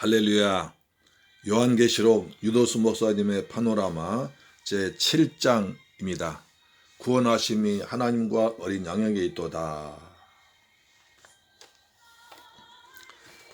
할렐루야. 요한계시록 유도수 목사님의 파노라마 제7장입니다. 구원하심이 하나님과 어린 양에게 있도다.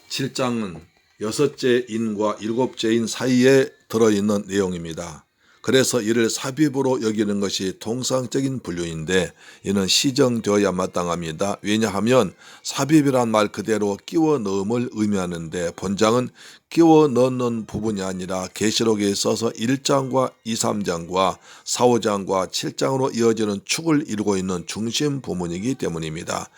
7장은 여섯째 인과 일곱째 인 사이에 들어있는 내용입니다. 그래서 이를 삽입으로 여기는 것이 통상적인 분류인데 이는 시정되어야 마땅합니다. 왜냐하면 삽입이란 말 그대로 끼워 넣음을 의미하는데 본장은 끼워 넣는 부분이 아니라 계시록에 있어서 1장과 2, 3장과 4, 5장과 7장으로 이어지는 축을 이루고 있는 중심 부분이기 때문입니다.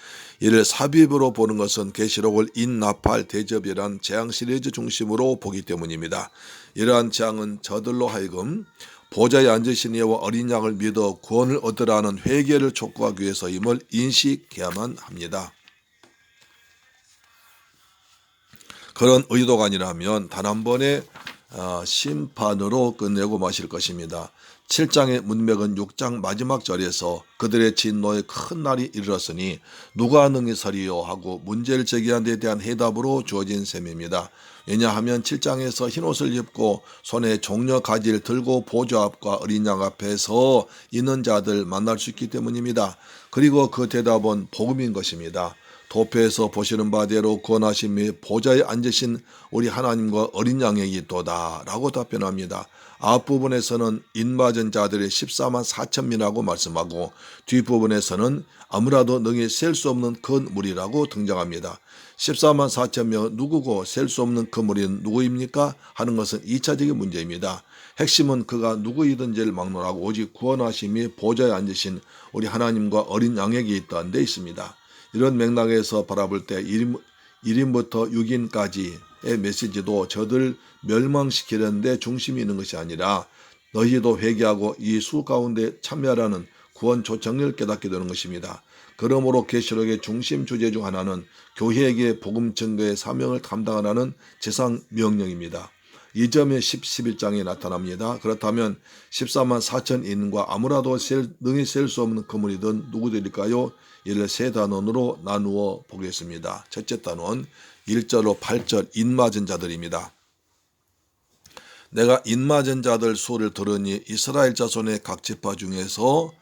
이를 삽입으로 보는 것은 계시록을 인나팔 대접이란 재앙 시리즈 중심으로 보기 때문입니다. 이러한 재앙은 저들로 하여금 보좌에 앉으신 이와 어린 양을 믿어 구원을 얻으라는 회개를 촉구하기 위해서임을 인식해야만 합니다. 그런 의도가 아니라면 단 한 번의 심판으로 끝내고 마실 것입니다. 7장의 문맥은 6장 마지막 절에서 그들의 진노의 큰 날이 이르렀으니 누가 능히 서리요 하고 문제를 제기한 데 대한 해답으로 주어진 셈입니다. 왜냐하면 7장에서 흰옷을 입고 손에 종려 가지를 들고 보좌 앞과 어린 양 앞에서 있는 자들 만날 수 있기 때문입니다. 그리고 그 대답은 복음인 것입니다. 도표에서 보시는 바대로 구원하심이 보좌에 앉으신 우리 하나님과 어린 양에게 있도다 라고 답변합니다. 앞부분에서는 인맞은 자들의 14만 4천명이라고 말씀하고 뒷부분에서는 아무라도 능히 셀 수 없는 큰 무리라고 등장합니다. 14만 4천명 누구고 셀 수 없는 그 무리는 누구입니까? 하는 것은 2차적인 문제입니다. 핵심은 그가 누구이든지를 막론하고 오직 구원하심이 보좌에 앉으신 우리 하나님과 어린 양에게 있다는 데 있습니다. 이런 맥락에서 바라볼 때 1인부터 6인까지의 메시지도 저들 멸망시키는 데 중심이 있는 것이 아니라 너희도 회개하고 이 수 가운데 참여하라는 구원 초청을 깨닫게 되는 것입니다. 그러므로 계시록의 중심 주제 중 하나는 교회에게 복음 증거의 사명을 감당하라는 제상 명령입니다. 이 점이 11장에 나타납니다. 그렇다면 14만 4천인과 아무라도 능히 셀 수 없는 그물이든 누구들일까요? 이를 세 단원으로 나누어 보겠습니다. 첫째 단원 1절로 8절 인맞은 자들입니다. 내가 인맞은 자들 수를 들으니 이스라엘 자손의 각 지파 중에서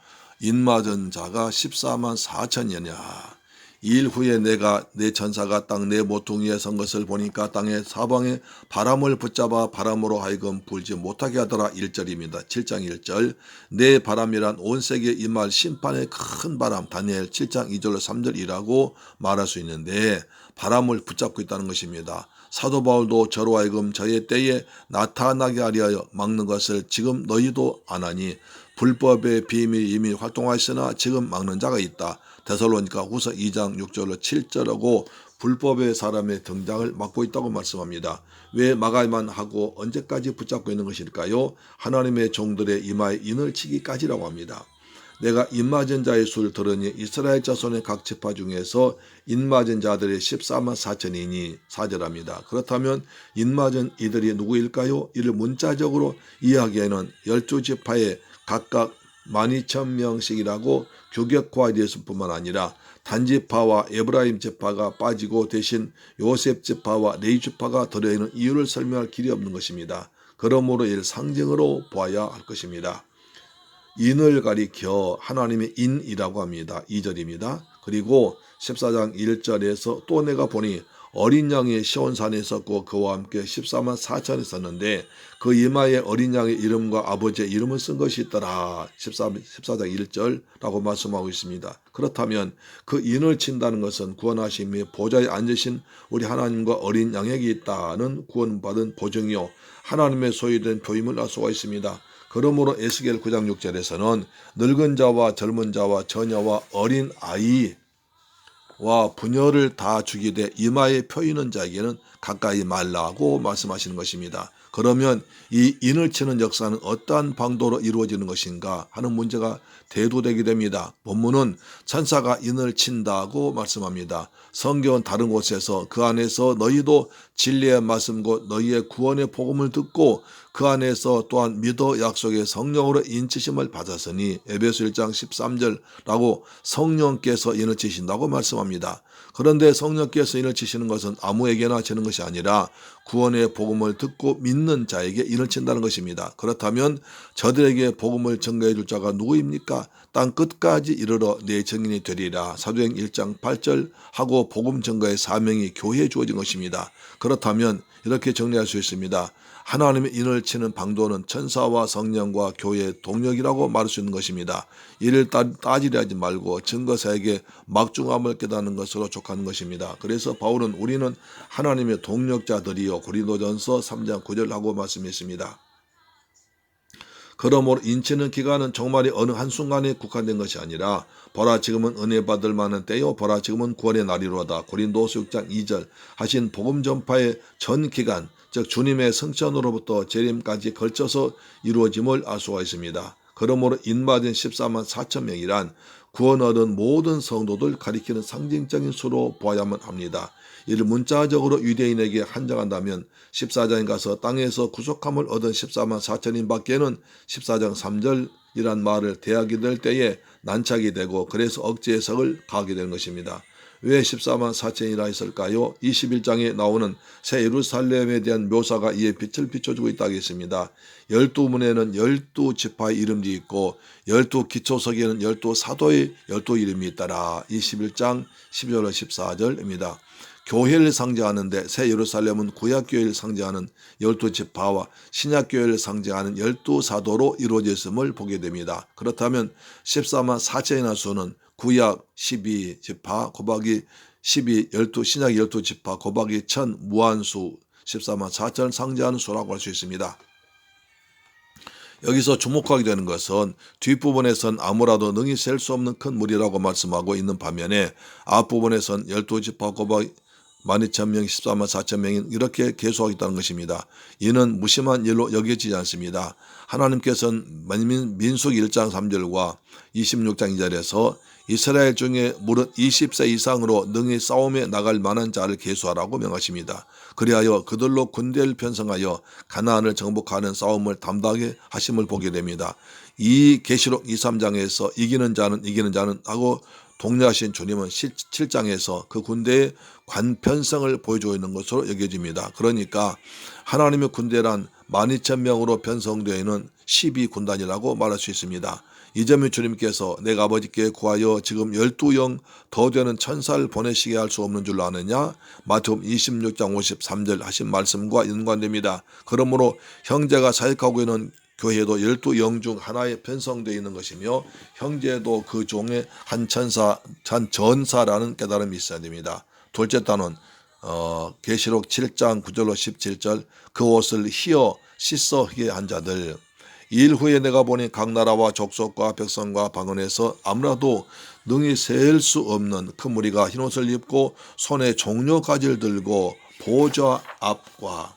인맞은 자가 14만 4천이냐. 이일 후에 내가 내 천사가 땅 내 모퉁이에 선 것을 보니까 땅의 사방에 바람을 붙잡아 바람으로 하여금 불지 못하게 하더라. 1절입니다. 7장 1절 내 바람이란 온 세계에 임할 심판의 큰 바람 다니엘 7장 2절로 3절이라고 말할 수 있는데 바람을 붙잡고 있다는 것입니다. 사도 바울도 저로 하여금 저의 때에 나타나게 하려 막는 것을 지금 너희도 아나니 불법의 비밀이 이미 활동하였으나 지금 막는 자가 있다. 데살로니가 후서 2장 6절로 7절하고 불법의 사람의 등장을 막고 있다고 말씀합니다. 왜 막아야만 하고 언제까지 붙잡고 있는 것일까요? 하나님의 종들의 이마에 인을 치기까지라고 합니다. 내가 인맞은 자의 수를 들으니 이스라엘 자손의 각 지파 중에서 인맞은 자들이 14만 4천이니 4절합니다. 그렇다면 인맞은 이들이 누구일까요? 이를 문자적으로 이야기하는 12지파의 각각 12,000명씩이라고 규격화되었을 뿐만 아니라 단지파와 에브라임 지파가 빠지고 대신 요셉 지파와 레위 지파가 들어있는 이유를 설명할 길이 없는 것입니다. 그러므로 이를 상징으로 보아야 할 것입니다. 인을 가리켜 하나님의 인이라고 합니다. 2절입니다. 그리고 14장 1절에서 또 내가 보니 어린 양이 시온산에 있었고 그와 함께 14만 4천이 있었는데 그 이마에 어린 양의 이름과 아버지의 이름을 쓴 것이 있더라. 14장 1절라고 말씀하고 있습니다. 그렇다면 그 인을 친다는 것은 구원하심이 보좌에 앉으신 우리 하나님과 어린 양에게 있다는 구원받은 보증이요 하나님의 소유된 표임을 알 수가 있습니다. 그러므로 에스겔 9장 6절에서는 늙은 자와 젊은 자와 처녀와 어린 아이와 부녀를 다 죽이되 이마에 펴있는 자에게는 가까이 말라고 말씀하시는 것입니다. 그러면 이 인을 치는 역사는 어떠한 방도로 이루어지는 것인가 하는 문제가 대두되게 됩니다. 본문은 천사가 인을 친다고 말씀합니다. 성경은 다른 곳에서 그 안에서 너희도 진리의 말씀 곧 너희의 구원의 복음을 듣고 그 안에서 또한 믿어 약속의 성령으로 인치심을 받았으니 에베소 1장 13절라고 성령께서 인을 치신다고 말씀합니다. 합니다. 그런데 성령께서 인을 치시는 것은 아무에게나 치는 것이 아니라 구원의 복음을 듣고 믿는 자에게 인을 친다는 것입니다. 그렇다면 저들에게 복음을 전가해 줄 자가 누구입니까? 땅 끝까지 이르러 내 증인이 되리라. 사도행 1장 8절 하고 복음 전가의 사명이 교회에 주어진 것입니다. 그렇다면 이렇게 정리할 수 있습니다. 하나님의 인을 치는 방도는 천사와 성령과 교회의 동력이라고 말할 수 있는 것입니다. 이를 따지려 하지 말고 증거사에게 막중함을 깨닫는 것으로 족하는 것입니다. 그래서 바울은 우리는 하나님의 동력자들이요 고린도전서 3장 9절 하고 말씀했습니다. 그러므로 인치는 기간은 정말이 어느 한순간에 국한된 것이 아니라 보라 지금은 은혜 받을 만한 때요 보라 지금은 구원의 날이로다. 고린도서 6장 2절 하신 복음 전파의 전 기간 즉 주님의 성천으로부터 재림까지 걸쳐서 이루어짐을 알 수가 있습니다. 그러므로 인마된 14만 4천 명이란 구원 얻은 모든 성도들 가리키는 상징적인 수로 보아야만 합니다. 이를 문자적으로 유대인에게 한정한다면 14장에 가서 땅에서 구속함을 얻은 14만 4천인 밖에는 14장 3절이란 말을 대하게 될 때에 난착이 되고 그래서 억지 해석을 가하게 되는 것입니다. 왜 14만 4천이라 했을까요? 21장에 나오는 새 예루살렘에 대한 묘사가 이에 빛을 비춰주고 있다고 했습니다. 12문에는 12지파의 이름이 있고 12기초석에는 12사도의 12이름이 있더라. 21장 12절로 14절입니다. 교회를 상징하는데 새 예루살렘은 구약교회를 상징하는 12지파와 신약교회를 상징하는 12사도로 이루어져 있음을 보게 됩니다. 그렇다면 14만 4천이나 수는 구약 12지파 곱하기 12, 12 신약 12지파 곱하기 1000 무한수 14만 4천을 상징하는 수라고 할 수 있습니다. 여기서 주목하게 되는 것은 뒷부분에선 아무라도 능히 셀 수 없는 큰 무리라고 말씀하고 있는 반면에 앞부분에선 12지파 곱하기 12,000명, 14만 4천명이 이렇게 계속하겠다는 것입니다. 이는 무심한 일로 여겨지지 않습니다. 하나님께서는 민수기 1장 3절과 26장 2절에서 이스라엘 중에 무릇 20세 이상으로 능히 싸움에 나갈 만한 자를 계수하라고 명하십니다. 그리하여 그들로 군대를 편성하여 가나안을 정복하는 싸움을 담당하게 하심을 보게 됩니다. 이 계시록 2, 3장에서 이기는 자는 하고 독려하신 주님은 7장에서 그 군대의 관편성을 보여주고 있는 것으로 여겨집니다. 그러니까 하나님의 군대란 12,000명으로 편성되어 있는 12군단이라고 말할 수 있습니다. 이점에 주님께서 내가 아버지께 구하여 지금 12영 더 되는 천사를 보내시게 할 수 없는 줄 아느냐? 마태복음 26장 53절 하신 말씀과 연관됩니다. 그러므로 형제가 사역하고 있는 교회도 12영 중 하나에 편성되어 있는 것이며 형제도 그 종의 한 천사, 한 전사라는 깨달음이 있어야 됩니다. 둘째 단원 계시록 7장 9절로 17절 그 옷을 휘어 씻어게 한 자들 일 후에 내가 보니 각 나라와 족속과 백성과 방언에서 아무라도 능히 셀 수 없는 큰 무리가 흰옷을 입고 손에 종려가지를 들고 보좌 앞과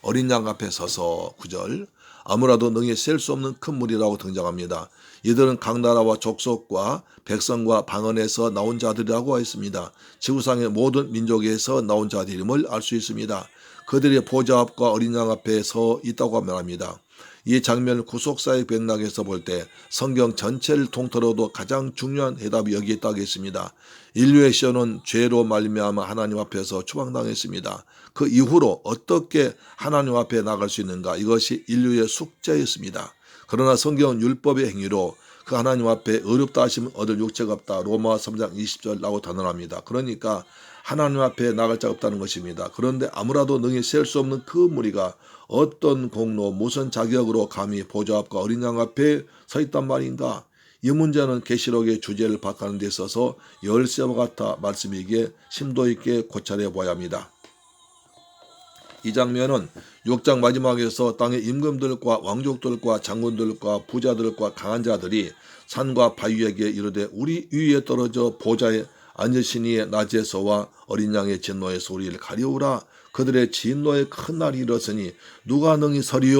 어린 양 앞에 서서 9절 아무라도 능히 셀 수 없는 큰 무리라고 등장합니다. 이들은 각 나라와 족속과 백성과 방언에서 나온 자들이라고 했습니다. 지구상의 모든 민족에서 나온 자들임을 알 수 있습니다. 그들의 보좌 앞과 어린 양 앞에 서 있다고 말합니다. 이 장면을 구속사의 맥락에서 볼 때 성경 전체를 통틀어도 가장 중요한 해답이 여기에 있다고 했습니다. 인류의 시온은 죄로 말미암아 하나님 앞에서 추방당했습니다. 그 이후로 어떻게 하나님 앞에 나갈 수 있는가 이것이 인류의 숙제였습니다. 그러나 성경은 율법의 행위로 그 하나님 앞에 어렵다 하시면 얻을 육체가 없다. 로마 3장 20절라고 단언합니다. 그러니까 하나님 앞에 나갈 자가 없다는 것입니다. 그런데 아무라도 능히 셀 수 없는 그 무리가 어떤 공로 무슨 자격으로 감히 보좌 앞과 어린 양 앞에 서 있단 말인가. 이 문제는 계시록의 주제를 바꾸는 데 있어서 열쇠와 같아 말씀이기에 심도 있게 고찰해 보아야 합니다. 이 장면은 6장 마지막에서 땅의 임금들과 왕족들과 장군들과 부자들과 강한 자들이 산과 바위에게 이르되 우리 위에 떨어져 보좌에 앉으시니 낮에서와 어린 양의 진노에서 우리를 가리우라. 그들의 진노의 큰 날이 일었으니 누가 능히 서리요.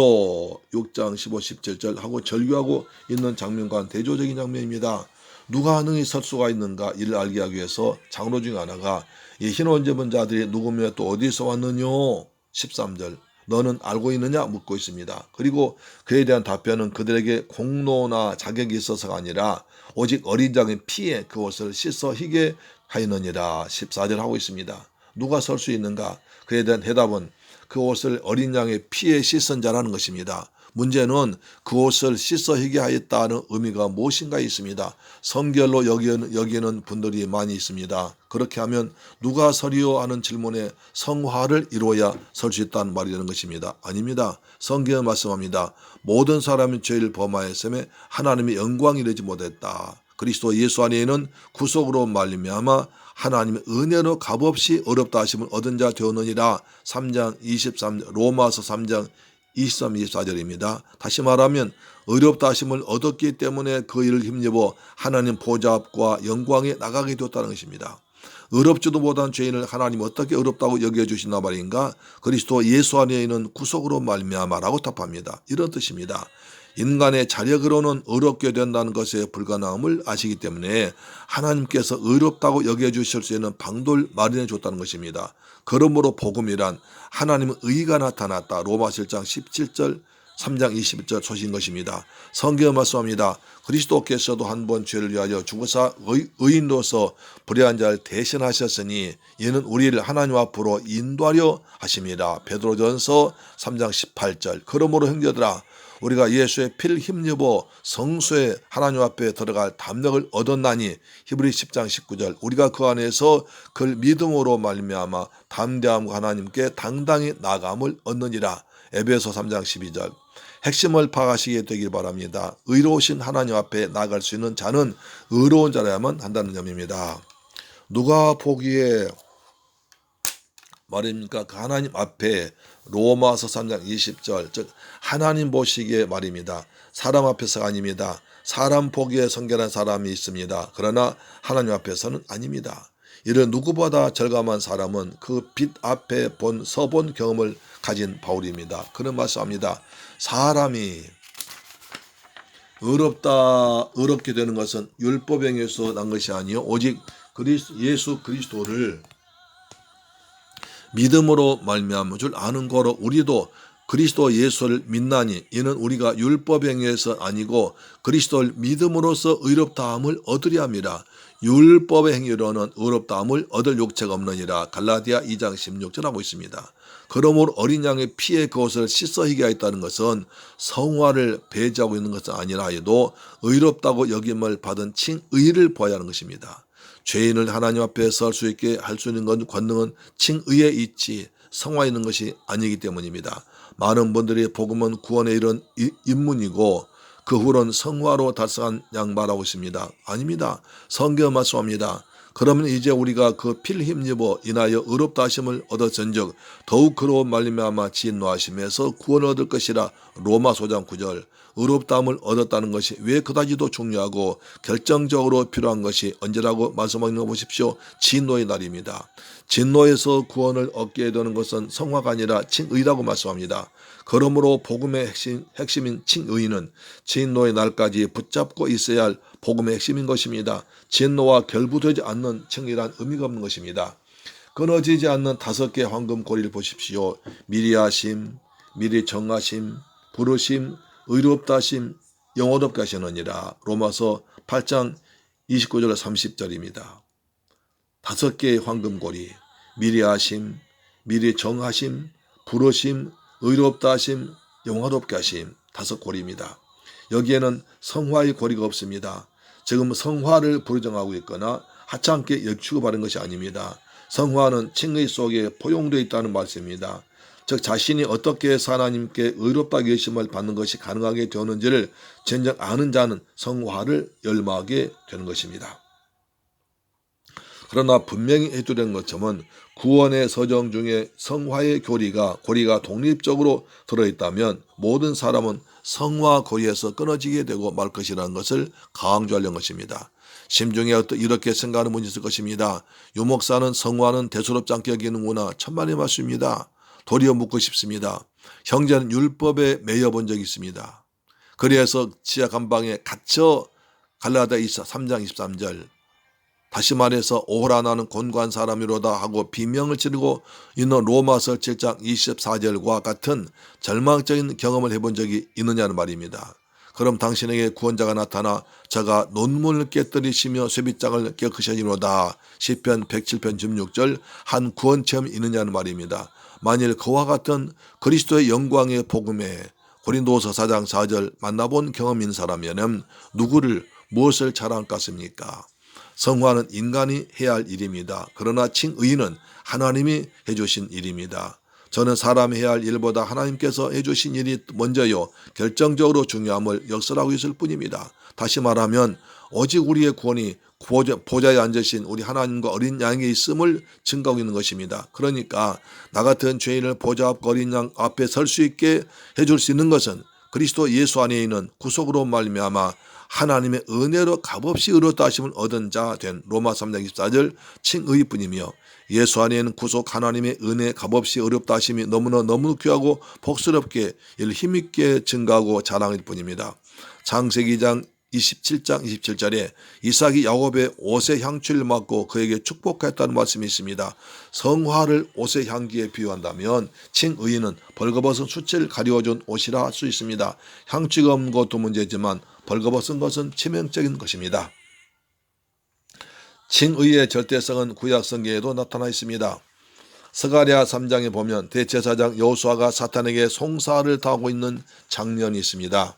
6장 15, 17절 하고 절규하고 있는 장면과는 대조적인 장면입니다. 누가 능히 설 수가 있는가 이를 알게 하기 위해서 장로 중 하나가 이 흰옷 입은 자들이 누구며 또 어디서 왔느뇨. 13절 너는 알고 있느냐 묻고 있습니다. 그리고 그에 대한 답변은 그들에게 공로나 자격이 있어서가 아니라 오직 어린 양의 피에 그 옷을 씻어 희게 하였느니라 14절 하고 있습니다. 누가 설 수 있는가? 그에 대한 대답은 그 옷을 어린 양의 피에 씻은 자라는 것입니다. 문제는 그 옷을 씻어 희게 하였다는 의미가 무엇인가 있습니다. 성결로 여기는 분들이 많이 있습니다. 그렇게 하면 누가 서리요 하는 질문에 성화를 이루어야 설 수 있다는 말이 되는 것입니다. 아닙니다. 성경은 말씀합니다. 모든 사람이 죄를 범하였음에 하나님의 영광이 이르지 못했다. 그리스도 예수 안에는 구속으로 말미암아 하나님의 은혜로 값없이 어렵다 하심을 얻은 자 되었느니라. 3장 23절 로마서 3장 23, 24절입니다. 다시 말하면 어렵다 하심을 얻었기 때문에 그 일을 힘입어 하나님 보좌 앞과 영광에 나가게 되었다는 것입니다. 어렵지도 못한 죄인을 하나님 어떻게 어렵다고 여겨주시나 말인가? 그리스도 예수 안에 있는 구속으로 말미암아라고 답합니다. 이런 뜻입니다. 인간의 자력으로는 어렵게 된다는 것의 불가능함을 아시기 때문에 하나님께서 어렵다고 여겨주실 수 있는 방도를 마련해 줬다는 것입니다. 그러므로 복음이란 하나님의 의가 나타났다. 로마서 1장 17절 3장 21절 소신 것입니다. 성경 말씀합니다. 그리스도께서도 한 번 죄를 위하여 죽으사 의인로서 불의한 자를 대신하셨으니 이는 우리를 하나님 앞으로 인도하려 하심이라. 베드로전서 3장 18절 그러므로 형제들아 우리가 예수의 피를 힘입어 성소에 하나님 앞에 들어갈 담력을 얻었나니 히브리 10장 19절 우리가 그 안에서 그를 믿음으로 말미암아 담대함과 하나님께 당당히 나아감을 얻느니라. 에베소 3장 12절 핵심을 파악하시게 되길 바랍니다. 의로우신 하나님 앞에 나아갈 수 있는 자는 의로운 자라야만 한다는 점입니다. 누가 보기에 말입니까? 그 하나님 앞에 로마서 3장 20절 즉 하나님 보시기에 말입니다. 사람 앞에서가 아닙니다. 사람 보기에 성결한 사람이 있습니다. 그러나 하나님 앞에서는 아닙니다. 이런 누구보다 절감한 사람은 그 빛 앞에 서본 경험을 가진 바울입니다. 그런 말씀합니다. 사람이 어렵게 되는 것은 율법에 의해서 난 것이 아니요 오직 예수 그리스도를 믿음으로 말미암은 줄 아는 거로 우리도 그리스도 예수를 믿나니 이는 우리가 율법에 의해서 아니고 그리스도를 믿음으로써 의롭다함을 얻으려 함이라. 율법의 행위로는 의롭다함을 얻을 육체가 없느니라. 갈라디아 2장 16절 하고 있습니다. 그러므로 어린 양의 피에 그것을 씻어 희게 하였다는 것은 성화를 배제하고 있는 것은 아니라 해도 의롭다고 여김을 받은 칭의를 보아야 하는 것입니다. 죄인을 하나님 앞에 설 수 있게 할 수 있는 권능은 칭의에 있지 성화에 있는 것이 아니기 때문입니다. 많은 분들이 복음은 구원에 이른 입문이고 그 후로는 성화로 달성한 양 말하고 있습니다. 아닙니다. 성경 말씀합니다. 그러면 이제 우리가 그 피를 힘입어 인하여 의롭다 하심을 얻었은즉 더욱 그로 말미암아 진노하심에서 구원을 얻을 것이라. 로마서 5장 9절 의롭다함을 얻었다는 것이 왜 그다지도 중요하고 결정적으로 필요한 것이 언제라고 말씀하는 거 보십시오. 진노의 날입니다. 진노에서 구원을 얻게 되는 것은 성화가 아니라 칭의라고 말씀합니다. 그러므로 복음의 핵심인 칭의는 진노의 날까지 붙잡고 있어야 할 복음의 핵심인 것입니다. 진노와 결부되지 않는 칭의란 의미가 없는 것입니다. 끊어지지 않는 5개의 황금고리를 보십시오. 미리 하심, 미리 정하심, 부르심, 의롭다 하심, 영원롭게 하시느니라. 로마서 8장 29절 30절입니다. 5개의 황금고리, 미리 하심, 미리 정하심, 부르심, 의롭다 하심, 영화롭게 하심 5고리입니다. 여기에는 성화의 고리가 없습니다. 지금 성화를 부르정하고 있거나 하찮게 취급하는 것이 아닙니다. 성화는 칭의 속에 포용되어 있다는 말씀입니다. 즉 자신이 어떻게 해서 하나님께 의롭다 계심을 받는 것이 가능하게 되었는지를 진정 아는 자는 성화를 열망하게 되는 것입니다. 그러나 분명히 해두는 것처럼 구원의 서정 중에 성화의 고리가 독립적으로 들어있다면 모든 사람은 성화 고리에서 끊어지게 되고 말 것이라는 것을 강조하려는 것입니다. 심중에 이렇게 생각하는 분이 있을 것입니다. 유목사는 성화는 대수롭지 않게 여기는구나. 천만의 말씀입니다. 도리어 묻고 싶습니다. 형제는 율법에 매여 본 적이 있습니다. 그래서 지하 감방에 갇혀 갈라디아 3장 23절 다시 말해서 오호라 나는 곤고한 사람이로다 하고 비명을 지르고 있는 로마서 7장 24절과 같은 절망적인 경험을 해본 적이 있느냐는 말입니다. 그럼 당신에게 구원자가 나타나 저가 논문을 깨뜨리시며 쇠빗장을 깨끗하시노다. 시편 107편 16절 한 구원 체험이 있느냐는 말입니다. 만일 그와 같은 그리스도의 영광의 복음에 고린도서 4장 4절 만나본 경험이 있는 사람이면 누구를 무엇을 자랑하겠습니까? 성화는 인간이 해야 할 일입니다. 그러나 칭의는 하나님이 해주신 일입니다. 저는 사람이 해야 할 일보다 하나님께서 해주신 일이 먼저요 결정적으로 중요함을 역설하고 있을 뿐입니다. 다시 말하면 오직 우리의 구원이 보좌에 앉으신 우리 하나님과 어린 양에 있음을 증거하고 있는 것입니다. 그러니까 나 같은 죄인을 보좌 앞 어린 양 앞에 설 수 있게 해줄 수 있는 것은 그리스도 예수 안에 있는 구속으로 말미암아 하나님의 은혜로 값없이 의롭다 하심을 얻은 자 된 로마 3장 24절 칭의뿐이며 예수 안에 있는 구속 하나님의 은혜 값없이 의롭다 하심이 너무 귀하고 복스럽게 이를 힘있게 증가하고 자랑일 뿐입니다. 창세기 2장 27장 27절에 이삭이 야곱의 옷의 향취를 맡고 그에게 축복했다는 말씀이 있습니다. 성화를 옷의 향기에 비유한다면 칭의는 벌거벗은 수치를 가리워준 옷이라 할 수 있습니다. 향취가 없는 것도 문제지만 벌거벗은 것은 치명적인 것입니다. 칭의의 절대성은 구약 성경에도 나타나 있습니다. 스가랴 3장에 보면 대제사장 여호수아가 사탄에게 송사를 당하고 있는 장면이 있습니다.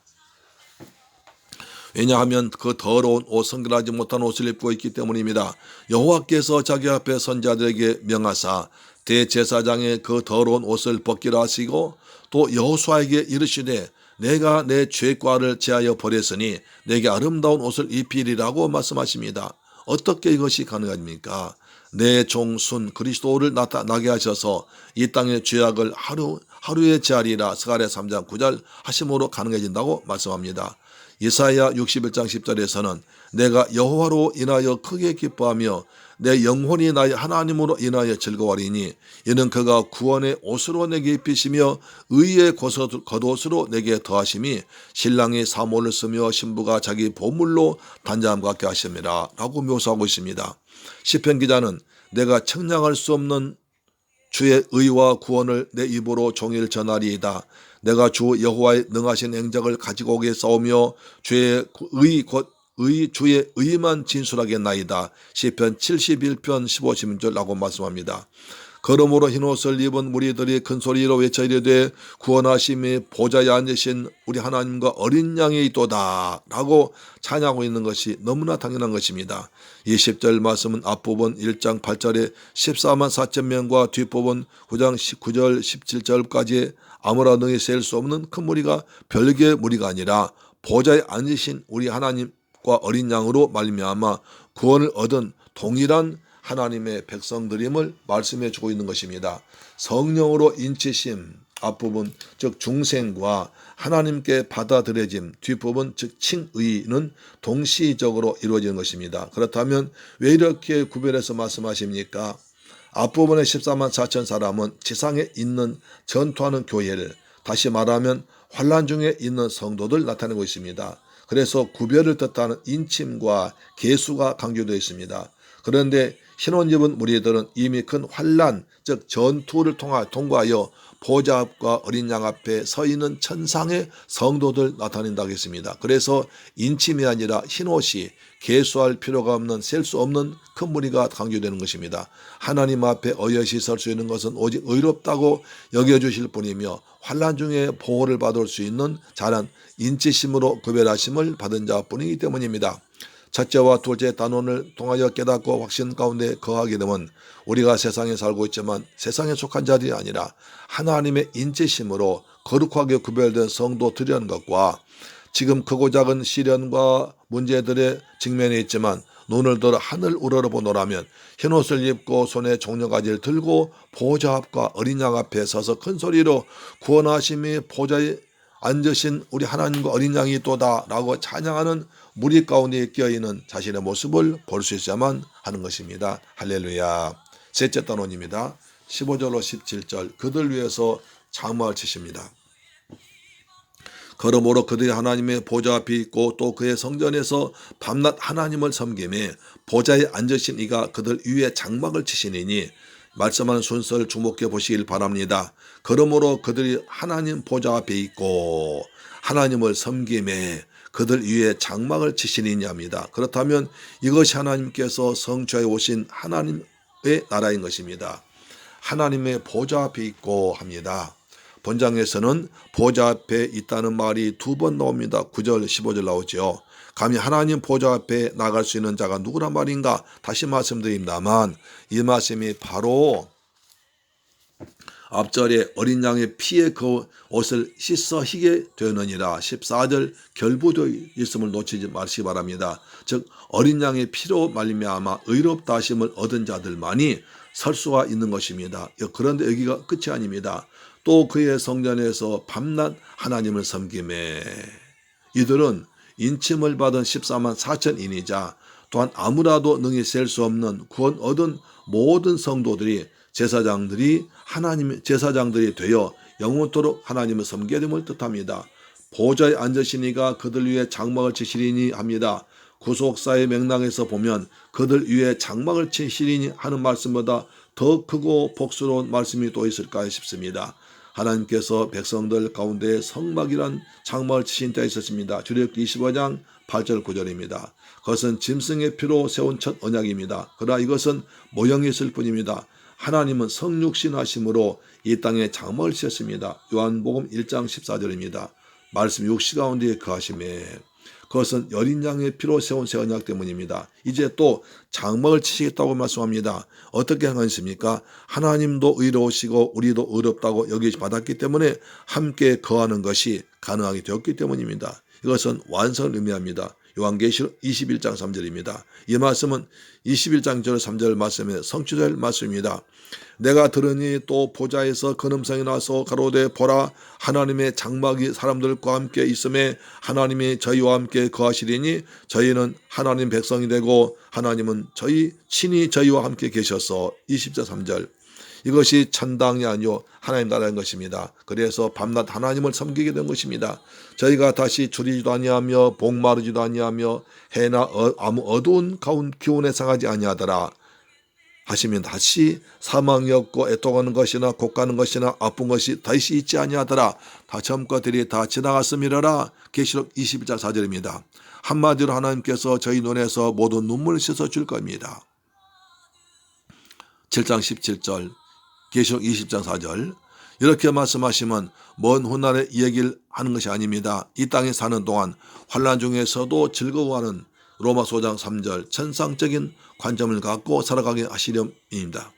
왜냐하면 그 더러운 옷, 성결하지 못한 옷을 입고 있기 때문입니다. 여호와께서 자기 앞에 선자들에게 명하사 대제사장의 그 더러운 옷을 벗기라 하시고 또 여호수아에게 이르시되 내가 내 죄과를 제하여 버렸으니 내게 아름다운 옷을 입히리라고 말씀하십니다. 어떻게 이것이 가능합니까? 내 종순 그리스도를 나타나게 하셔서 이 땅의 죄악을 하루에 제하리라 스가랴 3장 9절 하심으로 가능해진다고 말씀합니다. 이사야 61장 10절에서는 내가 여호와로 인하여 크게 기뻐하며 내 영혼이 나의 하나님으로 인하여 즐거워하리니 이는 그가 구원의 옷으로 내게 입히시며 의의 겉옷으로 내게 더하심이 신랑이 사모를 쓰며 신부가 자기 보물로 단장함 같게 하심이라 라고 묘사하고 있습니다. 시편 기자는 내가 청량할 수 없는 주의 의와 구원을 내 입으로 종일 전하리이다. 내가 주 여호와의 능하신 행적을 가지고 오게 싸우며 주의 의만 진술하겠나이다. 시편 71편 15, 16절라고 말씀합니다. 그러므로 흰옷을 입은 무리들이 큰소리로 외쳐 이르되 구원하심이 보좌에 앉으신 우리 하나님과 어린 양이 있도다 라고 찬양하고 있는 것이 너무나 당연한 것입니다. 이 10절 말씀은 앞부분 1장 8절에 14만 4천 명과 뒷부분 9장 19절 17절까지 아무나 능히 셀 수 없는 큰 무리가 별개의 무리가 아니라 보좌에 앉으신 우리 하나님과 어린 양으로 말미암아 구원을 얻은 동일한 하나님의 백성들임을 말씀해 주고 있는 것입니다. 성령으로 인치심 앞부분 즉 중생과 하나님께 받아들여짐 뒷부분 즉 칭의는 동시적으로 이루어지는 것입니다. 그렇다면 왜 이렇게 구별해서 말씀하십니까? 앞부분의 14만 4천 사람은 지상에 있는 전투하는 교회를 다시 말하면 환난 중에 있는 성도들 나타내고 있습니다. 그래서 구별을 뜻하는 인침과 계수가 강조되어 있습니다. 그런데 흰옷 입은 무리들은 이미 큰 환난 즉 전투를 통과하여 보좌 앞과 어린 양 앞에 서 있는 천상의 성도들 나타낸다고 했습니다. 그래서 인침이 아니라 흰옷이 계수할 필요가 없는 셀 수 없는 큰 무리가 강조되는 것입니다. 하나님 앞에 어여시 설 수 있는 것은 오직 의롭다고 여겨주실 뿐이며 환난 중에 보호를 받을 수 있는 자는 인치심으로 구별하심을 받은 자뿐이기 때문입니다. 첫째와 둘째 단원을 통하여 깨닫고 확신 가운데 거하게 되면 우리가 세상에 살고 있지만 세상에 속한 자들이 아니라 하나님의 인치심으로 거룩하게 구별된 성도들이라는 것과 지금 크고 작은 시련과 문제들에 직면해 있지만 눈을 들어 하늘 우러러보노라면 흰옷을 입고 손에 종려가지를 들고 보좌 앞과 어린 양 앞에 서서 큰 소리로 구원하심이 보좌에 앉으신 우리 하나님과 어린 양이 있도다 라고 찬양하는 무리 가운데 끼어있는 자신의 모습을 볼 수 있어야만 하는 것입니다. 할렐루야. 셋째 단원입니다. 15절로 17절 그들 위해서 장막을 치십니다. 그러므로 그들이 하나님의 보좌 앞에 있고 또 그의 성전에서 밤낮 하나님을 섬기며 보좌에 앉으신 이가 그들 위에 장막을 치시니니 말씀하는 순서를 주목해 보시길 바랍니다. 그러므로 그들이 하나님 보좌 앞에 있고 하나님을 섬김에 그들 위에 장막을 치시느냐 합니다. 그렇다면 이것이 하나님께서 성취하여 오신 하나님의 나라인 것입니다. 하나님의 보좌 앞에 있고 합니다. 본장에서는 보좌 앞에 있다는 말이 2번 나옵니다. 9절 15절 나오죠. 감히 하나님 보좌 앞에 나갈 수 있는 자가 누구란 말인가? 다시 말씀드립니다만 이 말씀이 바로 앞절에 어린 양의 피에 그 옷을 씻어 희게 되느니라 14절 결부되어 있음을 놓치지 마시기 바랍니다. 즉 어린 양의 피로 말미암아 의롭다 하심을 얻은 자들만이 설 수가 있는 것입니다. 그런데 여기가 끝이 아닙니다. 또 그의 성전에서 밤낮 하나님을 섬김에 이들은 인침을 받은 14만 4천인이자 또한 아무라도 능히 셀 수 없는 구원 얻은 모든 성도들이 제사장들이 되어 영원토록 하나님을 섬기게 됨을 뜻합니다. 보좌에 앉으시니가 그들 위에 장막을 치시리니 합니다. 구속사의 맥락에서 보면 그들 위에 장막을 치시리니 하는 말씀보다 더 크고 복스러운 말씀이 또 있을까 싶습니다. 하나님께서 백성들 가운데 성막이란 장막을 치신 때가 있었습니다. 출애굽기 25장 8절 9절입니다. 그것은 짐승의 피로 세운 첫 언약입니다. 그러나 이것은 모형이 있을 뿐입니다. 하나님은 성육신 하심으로 이 땅에 장막을 치셨습니다. 요한복음 1장 14절입니다. 말씀 육시 가운데 거하심에 그것은 어린 양의 피로 세운 새 언약 때문입니다. 이제 또 장막을 치시겠다고 말씀합니다. 어떻게 하겠습니까? 하나님도 의로우시고 우리도 의롭다고 여기지 받았기 때문에 함께 거하는 것이 가능하게 되었기 때문입니다. 이것은 완성을 의미합니다. 요한계시록 21장 3절입니다. 이 말씀은 21장 3절 말씀의 성취될 말씀입니다. 내가 들으니 또 보좌에서 근음성이 나서 가로되 보라 하나님의 장막이 사람들과 함께 있음에 하나님이 저희와 함께 거하시리니 저희는 하나님 백성이 되고 하나님은 친히 저희와 함께 계셔서 20절 3절 이것이 천당이 아니요 하나님 나라인 것입니다. 그래서 밤낮 하나님을 섬기게 된 것입니다. 저희가 다시 줄이지도 아니하며 목마르지도 아니하며 해나 아무 어두운 기운에 상하지 아니하더라 하시면 다시 사망이 없고 애통하는 것이나 곡가는 것이나 아픈 것이 다시 있지 아니하더라. 다 젊것들이 다 지나갔음이라라. 계시록 21장 4절입니다. 한마디로 하나님께서 저희 눈에서 모든 눈물을 씻어줄 겁니다. 7장 17절 계시록 20장 4절 이렇게 말씀하시면 먼 훗날에 이 얘기를 하는 것이 아닙니다. 이 땅에 사는 동안 환난 중에서도 즐거워하는 로마서 5장 3절 천상적인 관점을 갖고 살아가게 하시렵니다.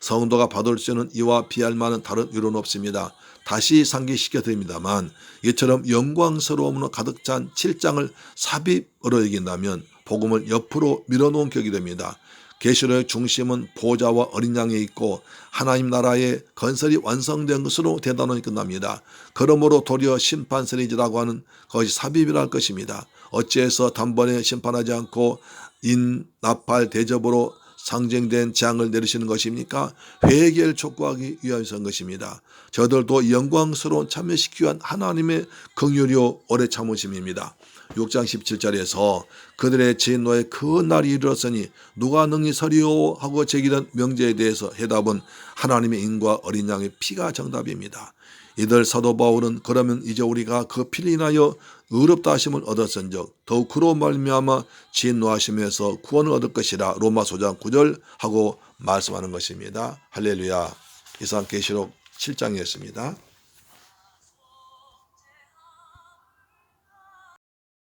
성도가 받을 수 있는 이와 비할 만한 다른 위로는 없습니다. 다시 상기시켜 드립니다만 이처럼 영광스러움으로 가득 찬 7장을 삽입으로 여긴다면 복음을 옆으로 밀어놓은 격이 됩니다. 계시록의 중심은 보좌와 어린 양에 있고 하나님 나라의 건설이 완성된 것으로 대단원이 끝납니다. 그러므로 도리어 심판 시리즈라고 하는 것이 삽입이라 할 것입니다. 어찌해서 단번에 심판하지 않고 인나팔 대접으로 상징된 재앙을 내리시는 것입니까? 회개를 촉구하기 위해서인 것입니다. 저들도 영광스러운 참여시키기 위한 하나님의 긍휼이요 오래 참으심입니다. 6장 17절에서 그들의 진노의 그 날이 이르렀으니 누가 능히 서리오 하고 제기된 명제에 대해서 해답은 하나님의 인과 어린 양의 피가 정답입니다. 이들 사도 바울은 그러면 이제 우리가 그 피를 인하여 의롭다 하심을 얻었은즉 더욱 그로 말미암아 진노하심에서 구원을 얻을 것이라 로마서 5장 9절 하고 말씀하는 것입니다. 할렐루야. 이상 계시록 7장이었습니다.